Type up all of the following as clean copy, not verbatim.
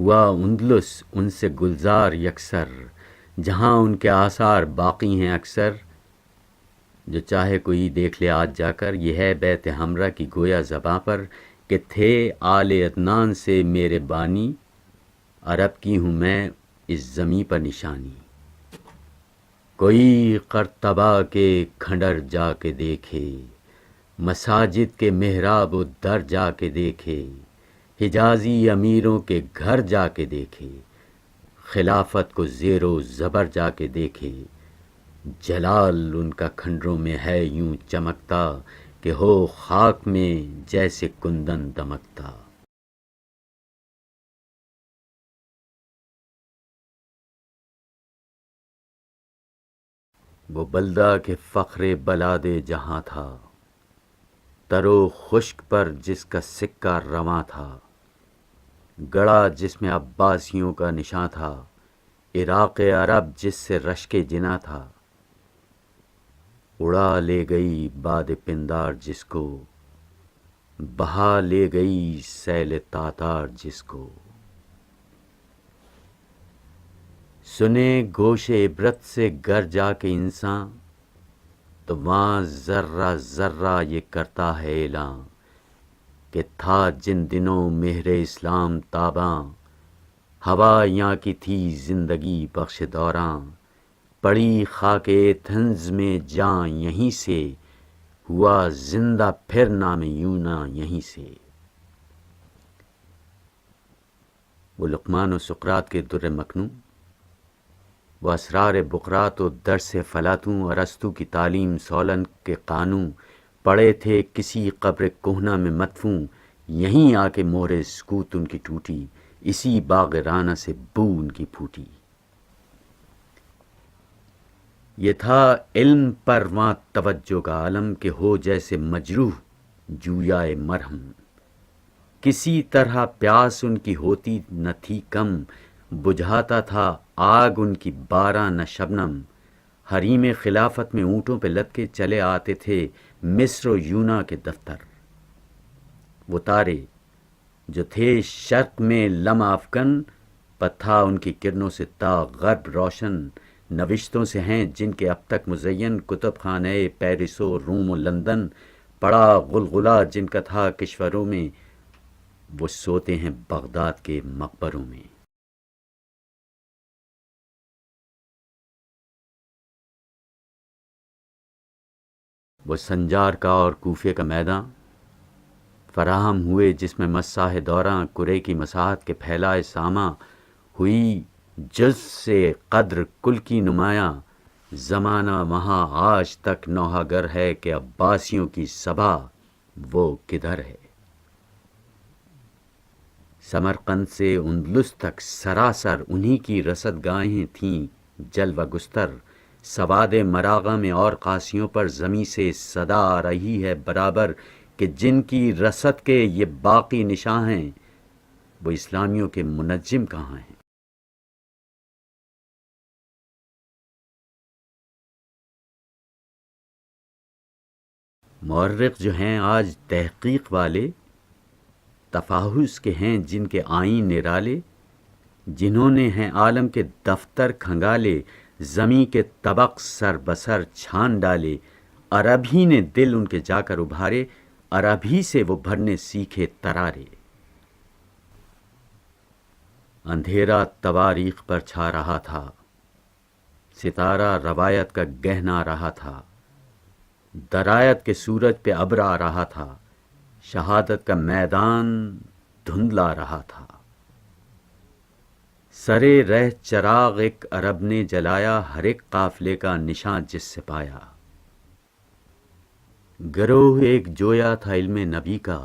ہوا اندلس ان سے گلزار یکسر، جہاں ان کے آثار باقی ہیں اکثر۔ جو چاہے کوئی دیکھ لے آج جا کر، یہ ہے بیت ہمرا کی گویا زباں پر، کہ تھے آل عدنان سے میرے بانی، عرب کی ہوں میں اس زمیں پر نشانی۔ کوئی قرطبہ کے کھنڈر جا کے دیکھے، مساجد کے محراب و در جا کے دیکھے، حجازی امیروں کے گھر جا کے دیکھے، خلافت کو زیر و زبر جا کے دیکھے۔ جلال ان کا کھنڈروں میں ہے یوں چمکتا، کہ ہو خاک میں جیسے کندن دمکتا۔ وہ بلدہ کے فخر بلاد جہاں تھا، تر و خشک پر جس کا سکہ رواں تھا، گڑا جس میں عباسیوں کا نشاں تھا، عراق عرب جس سے رشک جنا تھا۔ اڑا لے گئی باد پندار جس کو، بہا لے گئی سیل تاتار جس کو۔ سنے گوش عبرت سے گر جا کے انسان، تو وہاں ذرہ ذرہ یہ کرتا ہے اعلان، کہ تھا جن دنوں مہر اسلام تاباں، ہوا یاں کی تھی زندگی بخش دوراں۔ پڑی خاک ایتھنز میں جاں یہیں سے، ہوا زندہ پھر نام یوناں یہیں سے۔ وہ لقمان و سقراط کے در مکنوں، وہ اسرار بقراط و درس فلاطوں، ارسطو کی تعلیم سولن کے قانوں، پڑے تھے کسی قبر کہنہ میں مدفون، یہیں آ کے مہر سکوت ان کی ٹوٹی، اسی باغ رانا سے بو ان کی پھوٹی۔ یہ تھا علم پر وہاں توجہ کا عالم، کہ ہو جیسے مجروح جویائے مرہم۔ کسی طرح پیاس ان کی ہوتی نہ تھی کم، بجھاتا تھا آگ ان کی بارہ نہ شبنم۔ حریم خلافت میں اونٹوں پہ لد کے چلے آتے تھے مصر و یونا کے دفتر۔ وہ تارے جو تھے شرق میں لمع افکن، پتھا ان کی کرنوں سے تا غرب روشن۔ نوشتوں سے ہیں جن کے اب تک مزین، کتب خانہ پیرس و روم و لندن۔ پڑا غلغلہ جن کا تھا کشوروں میں، وہ سوتے ہیں بغداد کے مقبروں میں۔ وہ سنجار کا اور کوفے کا میداں فراہم ہوئے، جس میں مساح دوراں کرے کی مساحت کے پھیلائے ساماں ہوئی، جز سے قدر کل کی نمایاں۔ زمانہ وہاں آج تک نوحہ گر ہے، کہ عباسیوں کی صبا وہ کدھر ہے۔ سمرقند سے اندلس تک سراسر انہی کی رصد گاہیں تھیں جلوہ گستر۔ سواد مراغہ میں اور قاسیوں پر زمیں سے صدا آ رہی ہے برابر، کہ جن کی رصد کے یہ باقی نشاں ہیں، وہ اسلامیوں کے منجم کہاں ہیں۔ مورخ جو ہیں آج تحقیق والے، تفاحص کے ہیں جن کے آئین نرالے، جنہوں نے ہیں عالم کے دفتر کھنگالے، زمیں کے طبق سر بسر چھان ڈالے۔ عرب ہی نے دل ان کے جا کر ابھارے، عرب ہی سے وہ بھرنے سیکھے ترارے۔ اندھیرا تواریخ پر چھا رہا تھا، ستارہ روایت کا گہنا رہا تھا، درایت کے سورج پہ ابر آ رہا تھا، شہادت کا میدان دھندلا رہا تھا۔ سرے رہ چراغ ایک عرب نے جلایا، ہر ایک قافلے کا نشاں جس سے پایا۔ گروہ ایک جویا تھا علم نبی کا،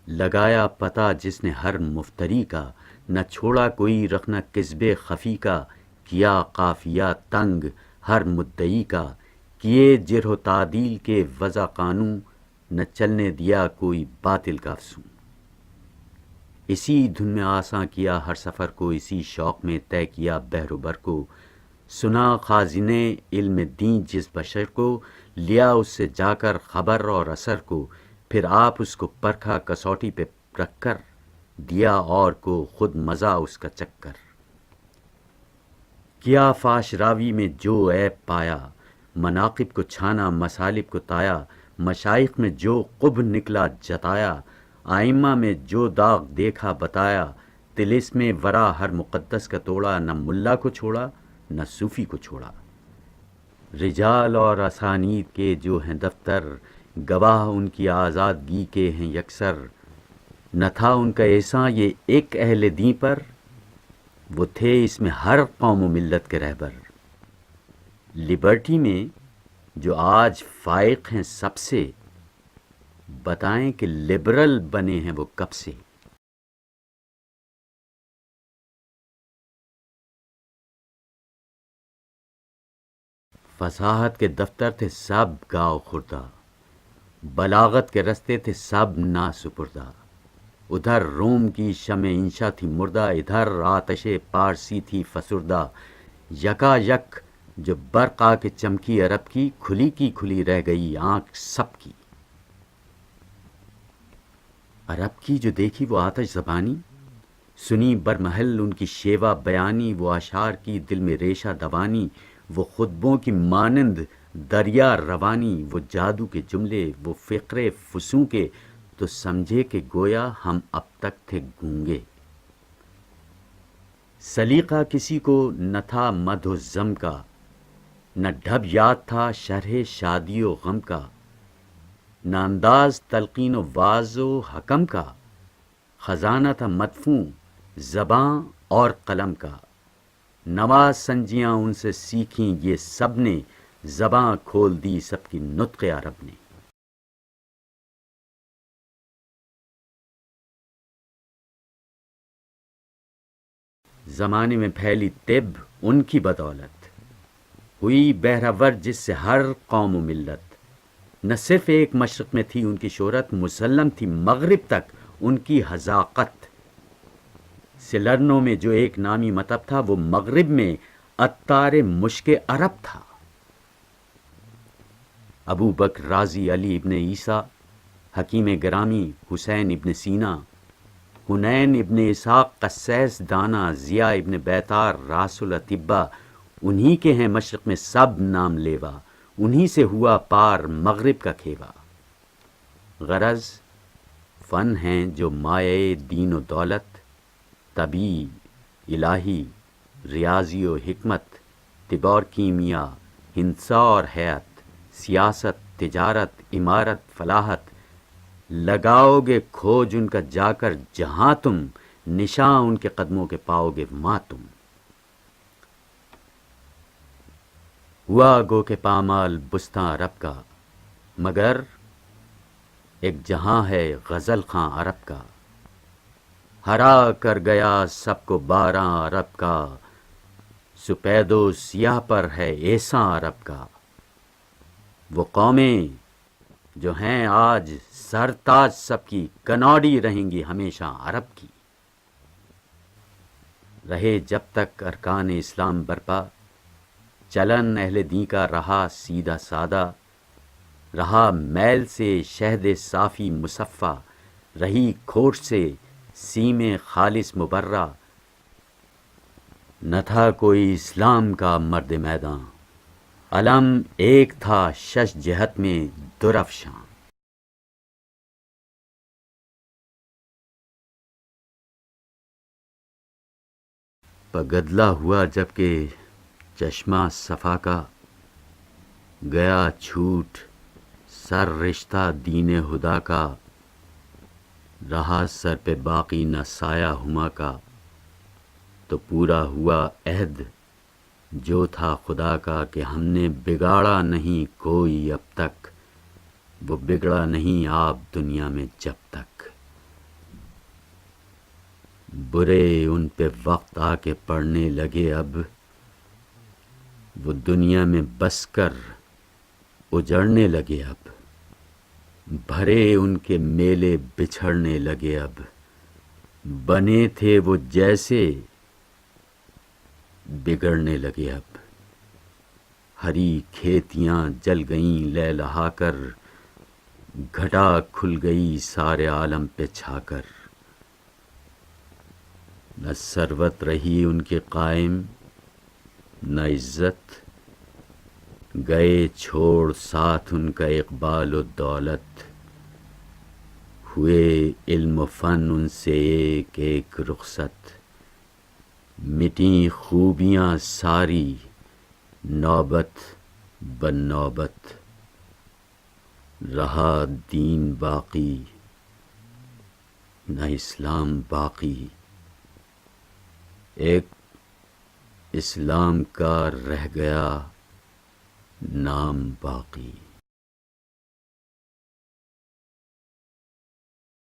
لگایا پتہ جس نے ہر مفتری کا۔ نہ چھوڑا کوئی رخنہ کذب خفی کا، کیا قافیہ تنگ ہر مدعی کا۔ کیے جرح و تعدیل کے وضع قانون، نہ چلنے دیا کوئی باطل کا افسون۔ اسی دھن میں آساں کیا ہر سفر کو، اسی شوق میں طے کیا بحر و بر کو۔ سنا خازنے علم دین جس بشر کو، لیا اس سے جا کر خبر اور اثر کو۔ پھر آپ اس کو پرکھا کسوٹی پہ رکھ کر، دیا اور کو خود مزہ اس کا چکر۔ کیا فاش راوی میں جو عیب پایا، مناقب کو چھانا مسالب کو تایا، مشائخ میں جو قبح نکلا جتایا، آئمہ میں جو داغ دیکھا بتایا، طلسم میں ورا ہر مقدس کا توڑا، نہ ملا کو چھوڑا نہ صوفی کو چھوڑا۔ رجال اور اسانید کے جو ہیں دفتر، گواہ ان کی آزادگی کے ہیں یکسر، نہ تھا ان کا احساں یہ ایک اہل دین پر، وہ تھے اس میں ہر قوم و ملت کے رہبر۔ لبرٹی میں جو آج فائق ہیں سب سے، بتائیں کہ لبرل بنے ہیں وہ کب سے۔ فصاحت کے دفتر تھے سب گاؤ خوردہ، بلاغت کے رستے تھے سب ناسپردہ، ادھر روم کی شمع انشا تھی مردہ، ادھر آتش پارسی تھی فسردہ، یکا یک جو برق آ کے چمکی عرب کی کھلی رہ گئی آنکھ سب کی۔ عرب کی جو دیکھی وہ آتش زبانی، سنی برمحل ان کی شیوا بیانی، وہ اشعار کی دل میں ریشہ دوانی، وہ خطبوں کی مانند دریا روانی، وہ جادو کے جملے وہ فقرے فسوں کے، تو سمجھے کہ گویا ہم اب تک تھے گونگے۔ سلیقہ کسی کو نہ تھا مدح و ذم کا، نہ ڈھب یاد تھا شرح شادی و غم کا، نہ انداز تلقین و واز و حکم کا، خزانہ تھا مدفون زباں اور قلم کا، نواز سنجیاں ان سے سیکھیں یہ سب نے، زباں کھول دی سب کی نطق عرب نے۔ زمانے میں پھیلی طب ان کی بدولت، ہوئی بہرور جس سے ہر قوم و ملت، نہ صرف ایک مشرق میں تھی ان کی شہرت، مسلم تھی مغرب تک ان کی حذاقت۔ سلرنو میں جو ایک نامی مطب تھا وہ مغرب میں عطار مشک عرب تھا۔ ابو بکر رازی، علی ابن عیسیٰ، حکیم گرامی حسین ابن سینا، حنین ابن اسحاق قسیس دانا، ضیاء ابن بیتار راس الاطباء، انہی کے ہیں مشرق میں سب نام لیوا، انہی سے ہوا پار مغرب کا کھیوا۔ غرض فن ہیں جو مایہ دین و دولت، طبیب الہی ریاضی و حکمت، طب اور کیمیا ہندسہ اور حیات، سیاست تجارت عمارت فلاحت، لگاؤ گے کھوج ان کا جا کر جہاں تم، نشاں ان کے قدموں کے پاؤ گے ماں تم۔ ہوا گو کے پامال بستاں عرب کا، مگر ایک جہاں ہے غزل خاں عرب کا، ہرا کر گیا سب کو باراں عرب کا، سپید و سیاہ پر ہے احساں عرب کا۔ وہ قومیں جو ہیں آج سرتاج سب کی، کنوڑی رہیں گی ہمیشہ عرب کی۔ رہے جب تک ارکان اسلام برپا، چلن اہل دین کا رہا سیدھا سادہ، رہا میل سے شہد صافی مصفا، رہی کھوٹ سے سیم خالص مبرہ، نہ تھا کوئی اسلام کا مرد میداں، علم ایک تھا شش جہت میں درفشاں۔ پگدلا ہوا جب کہ چشمہ صفا کا، گیا چھوٹ سر رشتہ دین خدا کا، رہا سر پہ باقی نہ سایہ ہما کا، تو پورا ہوا عہد جو تھا خدا کا، کہ ہم نے بگاڑا نہیں کوئی اب تک، وہ بگڑا نہیں آپ دنیا میں جب تک۔ برے ان پہ وقت آ کے پڑنے لگے اب، وہ دنیا میں بس کر اجڑنے لگے اب، بھرے ان کے میلے بچھڑنے لگے اب، بنے تھے وہ جیسے بگڑنے لگے اب، ہری کھیتیاں جل گئیں لہلہا کر، گھٹا کھل گئی سارے عالم پہ چھا کر، نہ ثروت رہی ان کے قائم نہ عزت، گئے چھوڑ ساتھ ان کا اقبال و دولت، ہوئے علم و فن ان سے ایک ایک رخصت، مٹیں خوبیاں ساری نوبت بن نوبت، رہا دین باقی نہ اسلام باقی، ایک اسلام کا رہ گیا نام باقی۔